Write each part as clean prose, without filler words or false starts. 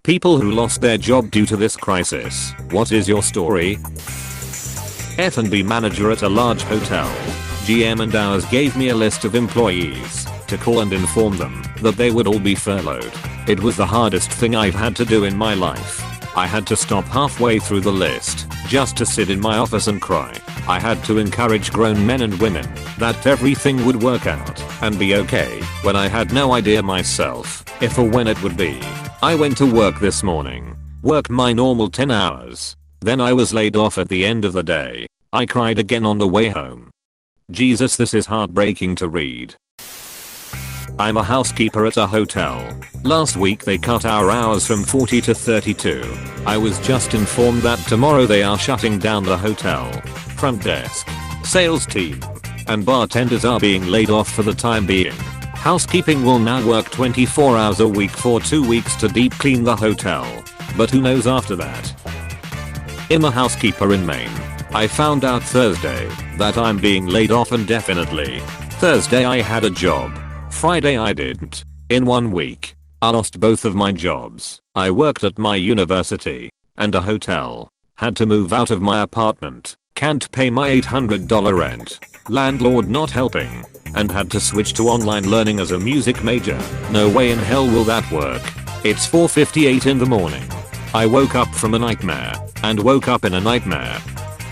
People who lost their job due to this crisis. What is your story? F&B manager at a large hotel. GM and ours gave me a list of employees to call and inform them that they would all be furloughed. It was the hardest thing I've had to do in my life. I had to stop halfway through the list just to sit in my office and cry. I had to encourage grown men and women that everything would work out and be okay when I had no idea myself if or when it would be. I went to work this morning, worked my normal 10 hours. Then I was laid off at the end of the day. I cried again on the way home. Jesus, this is heartbreaking to read. I'm a housekeeper at a hotel. Last week they cut our hours from 40 to 32. I was just informed that tomorrow they are shutting down the hotel. Front desk, sales team, and bartenders are being laid off for the time being. Housekeeping will now work 24 hours a week for 2 weeks to deep clean the hotel. But who knows after that? I'm a housekeeper in Maine. I found out Thursday that I'm being laid off indefinitely. Thursday I had a job. Friday I didn't. In 1 week, I lost both of my jobs. I worked at my university and a hotel. Had to move out of my apartment. Can't pay my $800 rent. Landlord not helping. And had to switch to online learning as a music major. No way in hell will that work. It's 4:58 in the morning. I woke up from a nightmare and woke up in a nightmare.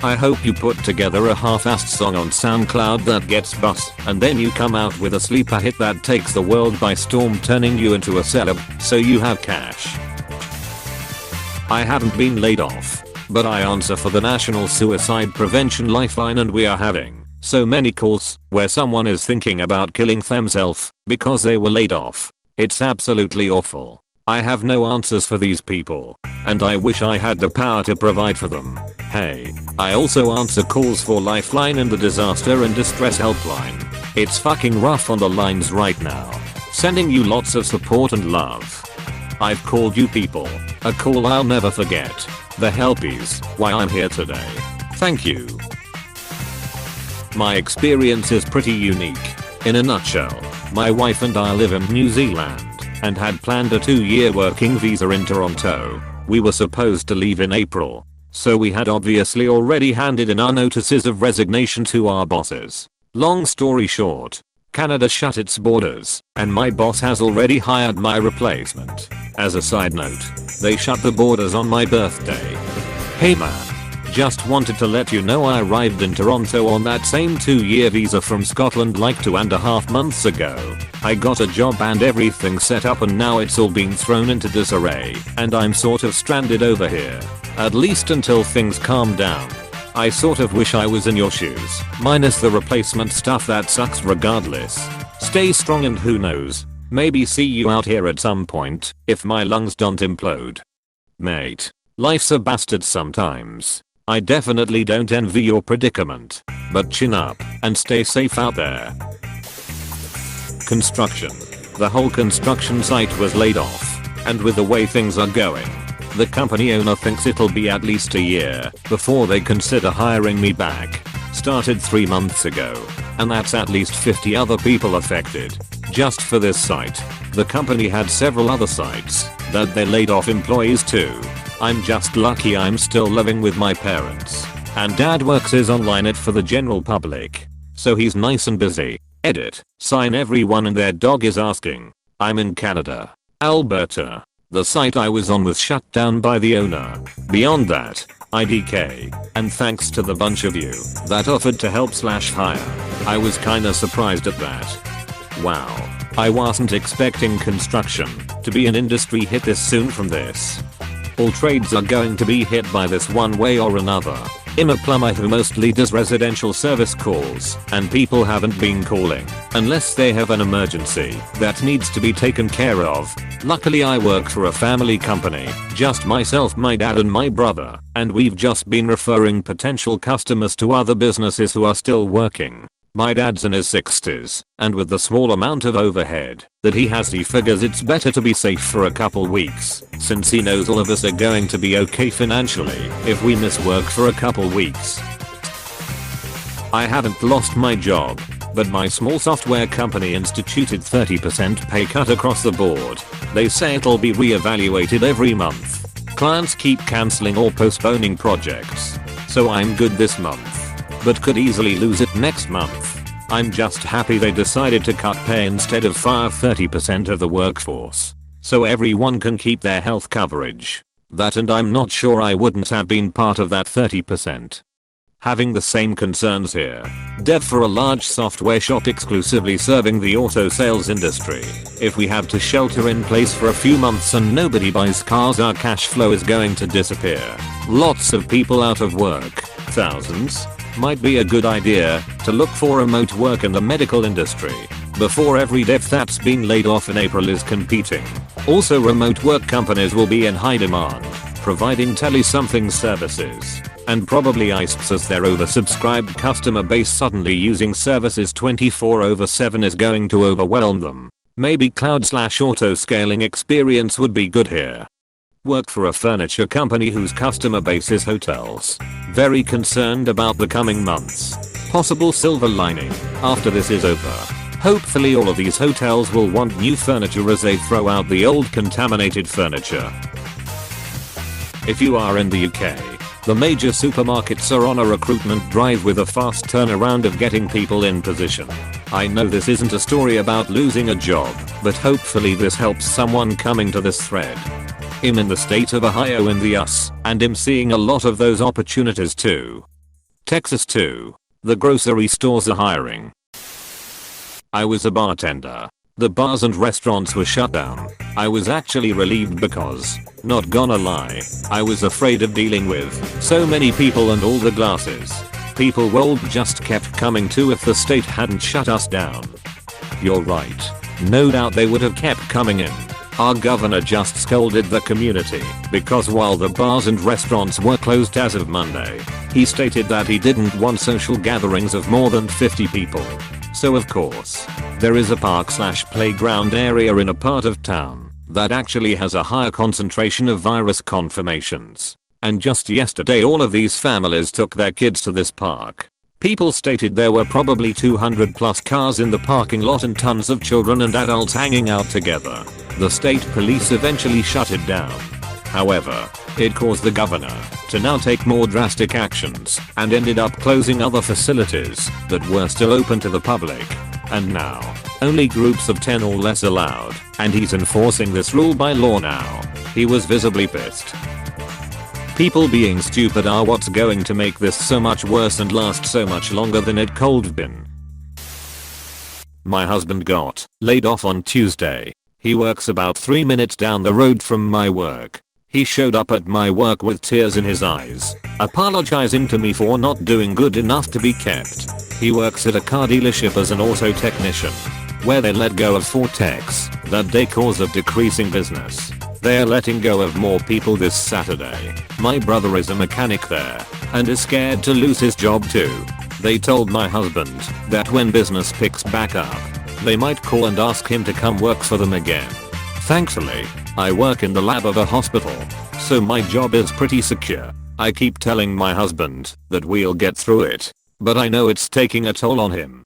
I hope you put together a half-assed song on SoundCloud that gets buzz and then you come out with a sleeper hit that takes the world by storm, turning you into a celeb so you have cash. I haven't been laid off, but I answer for the National Suicide Prevention Lifeline, and we are having so many calls where someone is thinking about killing themselves because they were laid off. It's absolutely awful. I have no answers for these people, and I wish I had the power to provide for them. Hey, I also answer calls for Lifeline and the Disaster and Distress Helpline. It's fucking rough on the lines right now. Sending you lots of support and love. I've called you people. A call I'll never forget. The helpies, why I'm here today. Thank you. My experience is pretty unique. In a nutshell, my wife and I live in New Zealand and had planned a 2-year working visa in Toronto. We were supposed to leave in April, so we had obviously already handed in our notices of resignation to our bosses. Long story short, Canada shut its borders, and my boss has already hired my replacement. As a side note, they shut the borders on my birthday. Hey man. Just wanted to let you know I arrived in Toronto on that same 2-year visa from Scotland like 2.5 months ago. I got a job and everything set up, and now it's all been thrown into disarray and I'm sort of stranded over here. At least until things calm down. I sort of wish I was in your shoes, minus the replacement stuff that sucks regardless. Stay strong and who knows, maybe see you out here at some point if my lungs don't implode. Mate, life's a bastard sometimes. I definitely don't envy your predicament, but chin up and stay safe out there. Construction. The whole construction site was laid off, and with the way things are going, the company owner thinks it'll be at least a year before they consider hiring me back. Started 3 months ago, and that's at least 50 other people affected. Just for this site, the company had several other sites that they laid off employees to. I'm just lucky I'm still living with my parents, and dad works his online it for the general public, so he's nice and busy. Edit, sign everyone and their dog is asking. I'm in Canada, Alberta. The site I was on was shut down by the owner. Beyond that, IDK, and thanks to the bunch of you that offered to help/hire. I was kinda surprised at that. Wow, I wasn't expecting construction to be an industry hit this soon from this. All trades are going to be hit by this one way or another. I'm a plumber who mostly does residential service calls, and people haven't been calling unless they have an emergency that needs to be taken care of. Luckily I work for a family company, just myself, my dad and my brother, and we've just been referring potential customers to other businesses who are still working. My dad's in his 60s, and with the small amount of overhead that he has, he figures it's better to be safe for a couple weeks, since he knows all of us are going to be okay financially if we miss work for a couple weeks. I haven't lost my job, but my small software company instituted 30% pay cut across the board. They say it'll be re-evaluated every month. Clients keep cancelling or postponing projects. So I'm good this month, but could easily lose it next month. I'm just happy they decided to cut pay instead of fire 30% of the workforce, so everyone can keep their health coverage. That, and I'm not sure I wouldn't have been part of that 30%. Having the same concerns here. Dev for a large software shop exclusively serving the auto sales industry. If we have to shelter in place for a few months and nobody buys cars, our cash flow is going to disappear. Lots of people out of work, thousands. Might be a good idea to look for remote work in the medical industry before every dev that's been laid off in April is competing. Also, remote work companies will be in high demand, providing tele-something services. And probably ISPs, as their oversubscribed customer base suddenly using services 24/7 is going to overwhelm them. Maybe cloud/auto scaling experience would be good here. Work for a furniture company whose customer base is hotels. Very concerned about the coming months. Possible silver lining after this is over. Hopefully all of these hotels will want new furniture as they throw out the old contaminated furniture. If you are in the UK, the major supermarkets are on a recruitment drive with a fast turnaround of getting people in position. I know this isn't a story about losing a job, but hopefully this helps someone coming to this thread. I'm in the state of Ohio in the US, and I'm seeing a lot of those opportunities too. Texas too. The grocery stores are hiring. I was a bartender. The bars and restaurants were shut down. I was actually relieved because, not gonna lie, I was afraid of dealing with so many people and all the glasses. People would just kept coming to if the state hadn't shut us down. You're right. No doubt they would have kept coming in. Our governor just scolded the community because while the bars and restaurants were closed as of Monday, he stated that he didn't want social gatherings of more than 50 people. So of course, there is a park/playground area in a part of town that actually has a higher concentration of virus confirmations. And just yesterday all of these families took their kids to this park. People stated there were probably 200 plus cars in the parking lot and tons of children and adults hanging out together. The state police eventually shut it down. However, it caused the governor to now take more drastic actions and ended up closing other facilities that were still open to the public. And now, only groups of 10 or less allowed, and he's enforcing this rule by law now. He was visibly pissed. People being stupid are what's going to make this so much worse and last so much longer than it could have been. My husband got laid off on Tuesday. He works about 3 minutes down the road from my work. He showed up at my work with tears in his eyes, apologizing to me for not doing good enough to be kept. He works at a car dealership as an auto technician, where they let go of 4 techs that day cause of decreasing business. They are letting go of more people this Saturday. My brother is a mechanic there and is scared to lose his job too. They told my husband that when business picks back up, they might call and ask him to come work for them again. Thankfully, I work in the lab of a hospital, so my job is pretty secure. I keep telling my husband that we'll get through it, but I know it's taking a toll on him.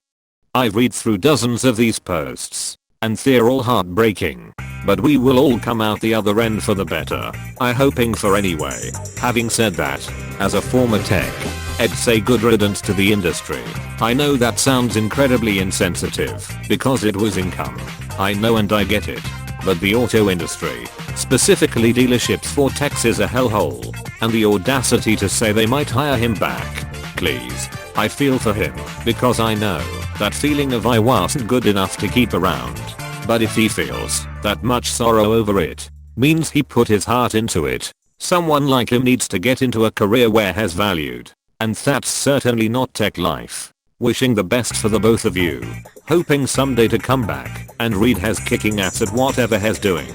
I've read through dozens of these posts, and they're all heartbreaking, but we will all come out the other end for the better. I'm hoping for anyway. Having said that, as a former tech, I'd say good riddance to the industry. I know that sounds incredibly insensitive because it was income. I know and I get it. But the auto industry, specifically dealerships for techs, is a hellhole. And the audacity to say they might hire him back. Please. I feel for him because I know that feeling of I wasn't good enough to keep around. But if he feels that much sorrow over it, means he put his heart into it. Someone like him needs to get into a career where he's valued. And that's certainly not tech life. Wishing the best for the both of you. Hoping someday to come back and read he's kicking ass at whatever he's doing.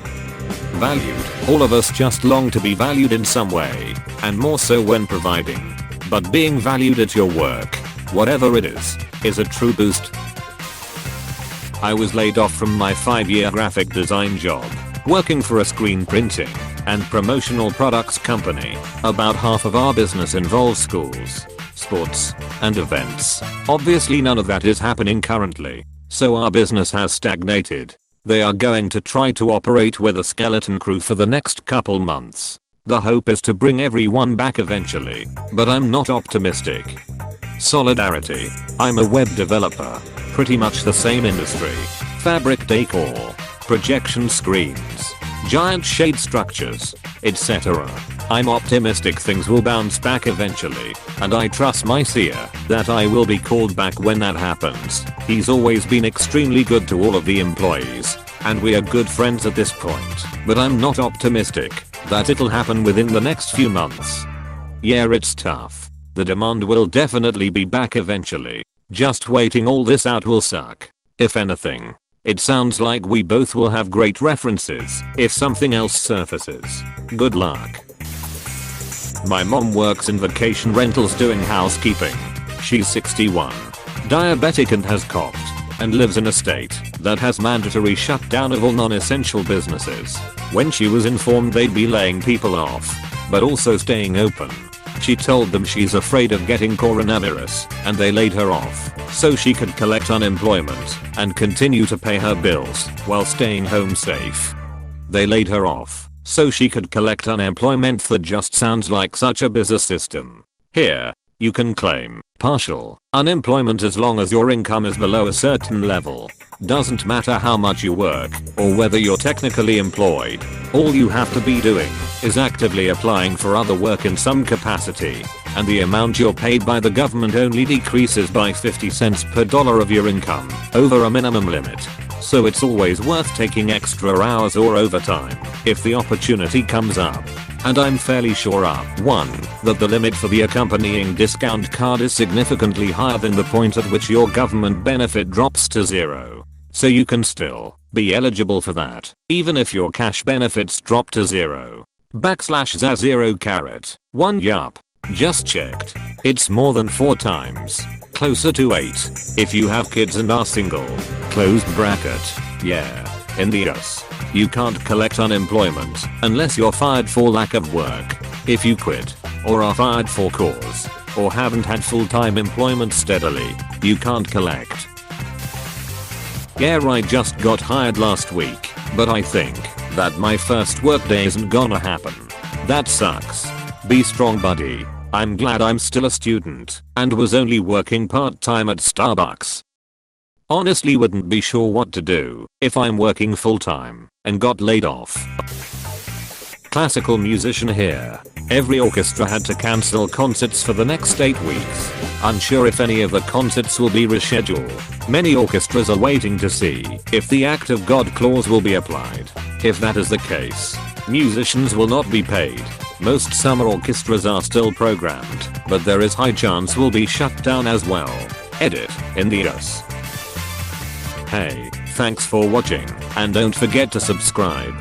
Valued. All of us just long to be valued in some way, and more so when providing. But being valued at your work, whatever it is a true boost. I was laid off from my 5-year graphic design job, working for a screen printing and promotional products company. About half of our business involves schools, sports, and events. Obviously none of that is happening currently, so our business has stagnated. They are going to try to operate with a skeleton crew for the next couple months. The hope is to bring everyone back eventually, but I'm not optimistic. Solidarity. I'm a web developer. Pretty much the same industry. Fabric decor. Projection screens. Giant shade structures. Etc. I'm optimistic things will bounce back eventually, and I trust my seer that I will be called back when that happens. He's always been extremely good to all of the employees, and we are good friends at this point, but I'm not optimistic that it'll happen within the next few months. Yeah, it's tough. The demand will definitely be back eventually. Just waiting all this out will suck. If anything, it sounds like we both will have great references if something else surfaces. Good luck. My mom works in vacation rentals doing housekeeping. She's 61, diabetic and has coughed, and lives in a state that has mandatory shutdown of all non-essential businesses. When she was informed they'd be laying people off, but also staying open, she told them she's afraid of getting coronavirus, and they laid her off so she could collect unemployment and continue to pay her bills while staying home safe. They laid her off so she could collect unemployment. That just sounds like such a bizarre system. Here, you can claim partial unemployment as long as your income is below a certain level. Doesn't matter how much you work or whether you're technically employed. All you have to be doing is actively applying for other work in some capacity, and the amount you're paid by the government only decreases by 50 cents per dollar of your income over a minimum limit. So it's always worth taking extra hours or overtime if the opportunity comes up. And I'm fairly sure 1. That the limit for the accompanying discount card is significantly higher than the point at which your government benefit drops to 0. So you can still be eligible for that, even if your cash benefits drop to 0. /za 0 carat 1 yup. Just checked. It's more than 4 times. Closer to 8 if you have kids and are single. Closed bracket. Yeah. In the US, you can't collect unemployment unless you're fired for lack of work. If you quit, or are fired for cause, or haven't had full-time employment steadily, you can't collect. Yeah, I just got hired last week, but I think that my first workday isn't gonna happen. That sucks. Be strong, buddy. I'm glad I'm still a student and was only working part-time at Starbucks. Honestly, wouldn't be sure what to do if I'm working full-time and got laid off. Classical musician here. Every orchestra had to cancel concerts for the next 8 weeks. Unsure if any of the concerts will be rescheduled. Many orchestras are waiting to see if the act of God clause will be applied. If that is the case, musicians will not be paid. Most summer orchestras are still programmed, but there is high chance will be shut down as well. Edit. In the US. Hey, thanks for watching, and don't forget to subscribe.